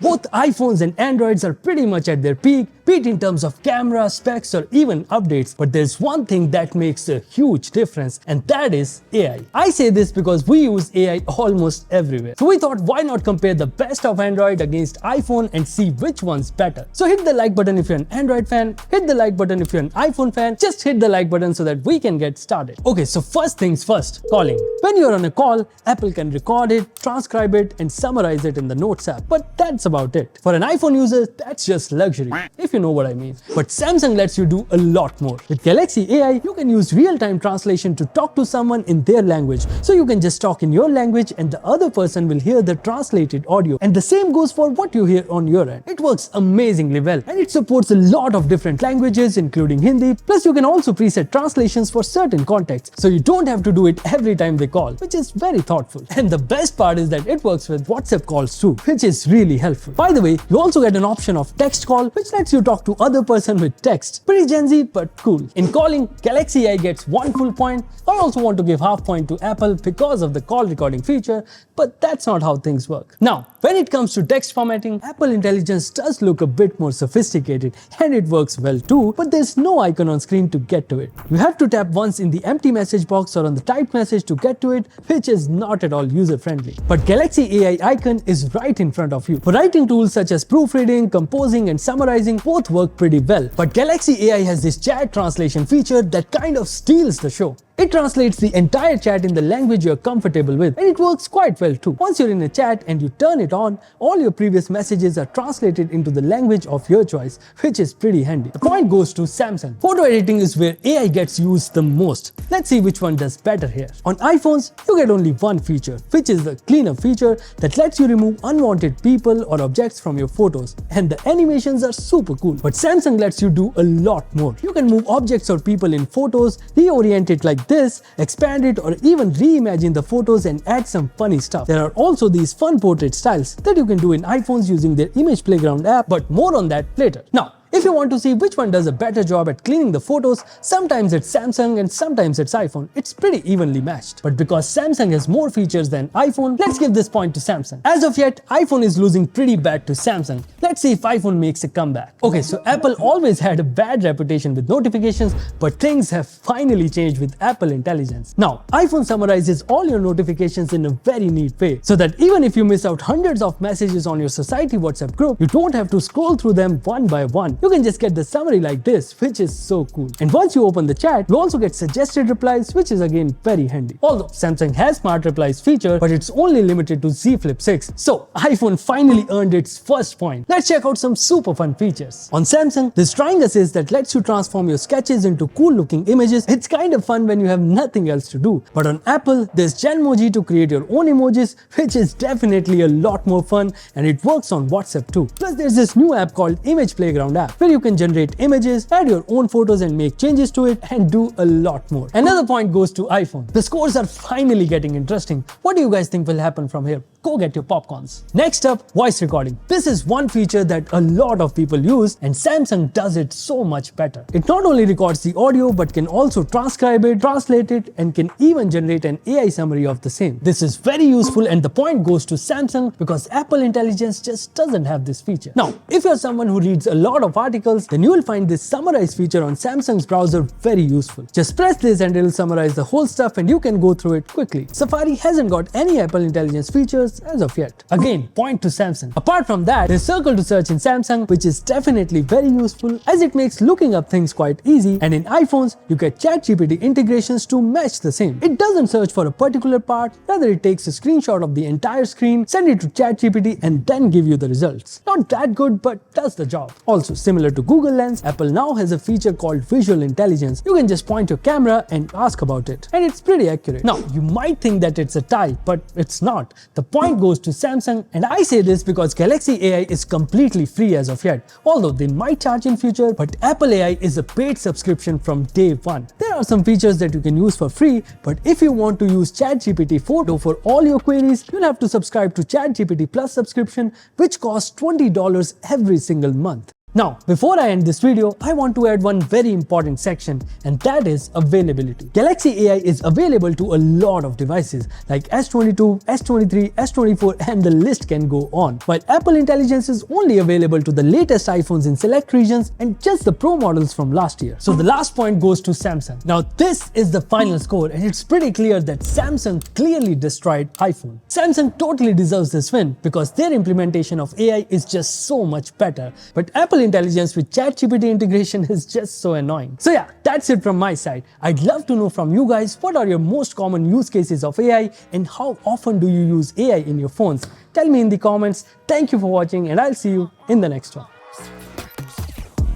Both iPhones and Androids are pretty much at their peak, be it in terms of camera, specs, or even updates. But there's one thing that makes a huge difference, and that is AI. I say this because we use AI almost everywhere. So we thought, why not compare the best of Android against iPhone and see which one's better. So hit the like button if you're an Android fan, hit the like button if you're an iPhone fan, just hit the like button so that we can get started. Okay, so first things first, calling. When you're on a call, Apple can record it, transcribe it, and summarize it in the Notes app. But that's about it. For an iPhone user, that's just luxury, if you know what I mean. But Samsung lets you do a lot more. With Galaxy AI, you can use real-time translation to talk to someone in their language. So you can just talk in your language and the other person will hear the translated audio. And the same goes for what you hear on your end. It works amazingly well and it supports a lot of different languages including Hindi. Plus you can also preset translations for certain contexts. So you don't have to do it every time they call, which is very thoughtful. And the best part is that it works with WhatsApp calls too, which is really helpful. By the way, you also get an option of text call, which lets you talk to other person with text. Pretty Gen Z, but cool. In calling, Galaxy AI gets 1 full point. I also want to give half point to Apple because of the call recording feature, but that's not how things work. Now, when it comes to text formatting, Apple Intelligence does look a bit more sophisticated and it works well too, but there's no icon on screen to get to it. You have to tap once in the empty message box or on the typed message to get to it, which is not at all user-friendly. But Galaxy AI icon is right in front of you. For writing tools such as proofreading, composing, and summarizing, both work pretty well. But Galaxy AI has this chat translation feature that kind of steals the show. It translates the entire chat in the language you're comfortable with, and it works quite well too. Once you're in a chat and you turn it on, all your previous messages are translated into the language of your choice, which is pretty handy. The point goes to Samsung. Photo editing is where AI gets used the most. Let's see which one does better here. On iPhones, you get only one feature, which is the cleanup feature that lets you remove unwanted people or objects from your photos, and the animations are super cool. But Samsung lets you do a lot more. You can move objects or people in photos, reorient it like this, expand it, or even reimagine the photos and add some funny stuff. There are also these fun portrait styles that you can do in iPhones using their Image Playground app, but more on that later. Now, if you want to see which one does a better job at cleaning the photos, sometimes it's Samsung and sometimes it's iPhone. It's pretty evenly matched. But because Samsung has more features than iPhone, let's give this point to Samsung. As of yet, iPhone is losing pretty bad to Samsung. Let's see if iPhone makes a comeback. Okay, so Apple always had a bad reputation with notifications, but things have finally changed with Apple Intelligence. Now, iPhone summarizes all your notifications in a very neat way, so that even if you miss out hundreds of messages on your society WhatsApp group, you don't have to scroll through them one by one. You can just get the summary like this, which is so cool. And once you open the chat, you also get suggested replies, which is again very handy. Although Samsung has smart replies feature, but it's only limited to Z Flip 6. So iPhone finally earned its first point. Let's check out some super fun features. On Samsung, there's Drawing Assist that lets you transform your sketches into cool looking images. It's kind of fun when you have nothing else to do. But on Apple, there's Genmoji to create your own emojis, which is definitely a lot more fun, and it works on WhatsApp too. Plus there's this new app called Image Playground app, where you can generate images, add your own photos and make changes to it, and do a lot more. Another point goes to iPhone. The scores are finally getting interesting. What do you guys think will happen from here? Go get your popcorns. Next up, voice recording. This is one feature that a lot of people use, and Samsung does it so much better. It not only records the audio, but can also transcribe it, translate it, and can even generate an AI summary of the same. This is very useful, and the point goes to Samsung because Apple Intelligence just doesn't have this feature. Now, if you're someone who reads a lot of articles, then you will find this summarize feature on Samsung's browser very useful. Just press this and it'll summarize the whole stuff and you can go through it quickly. Safari hasn't got any Apple Intelligence features as of yet. Again, point to Samsung. Apart from that, there's Circle to Search in Samsung, which is definitely very useful as it makes looking up things quite easy, and in iPhones, you get ChatGPT integrations to match the same. It doesn't search for a particular part, rather it takes a screenshot of the entire screen, send it to ChatGPT, and then give you the results. Not that good, but does the job. Also, similar to Google Lens, Apple now has a feature called Visual Intelligence. You can just point your camera and ask about it, and it's pretty accurate. Now, you might think that it's a tie, but it's not. The point goes to Samsung, and I say this because Galaxy AI is completely free as of yet, although they might charge in future, but Apple AI is a paid subscription from day one. There are some features that you can use for free, but if you want to use ChatGPT Photo for all your queries, you'll have to subscribe to ChatGPT Plus subscription, which costs $20 every single month. Now, before I end this video, I want to add one very important section, and that is availability. Galaxy AI is available to a lot of devices like S22, S23, S24, and the list can go on. While Apple Intelligence is only available to the latest iPhones in select regions and just the Pro models from last year. So the last point goes to Samsung. Now this is the final score, and it's pretty clear that Samsung clearly destroyed iPhone. Samsung totally deserves this win because their implementation of AI is just so much better. But Apple Intelligence with ChatGPT integration is just so annoying. So yeah, that's it from my side. I'd love to know from you guys, what are your most common use cases of AI and how often do you use AI in your phones? Tell me in the comments. Thank you for watching, and I'll see you in the next one.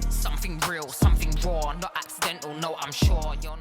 Something real, something raw, not accidental, no, I'm sure you're not.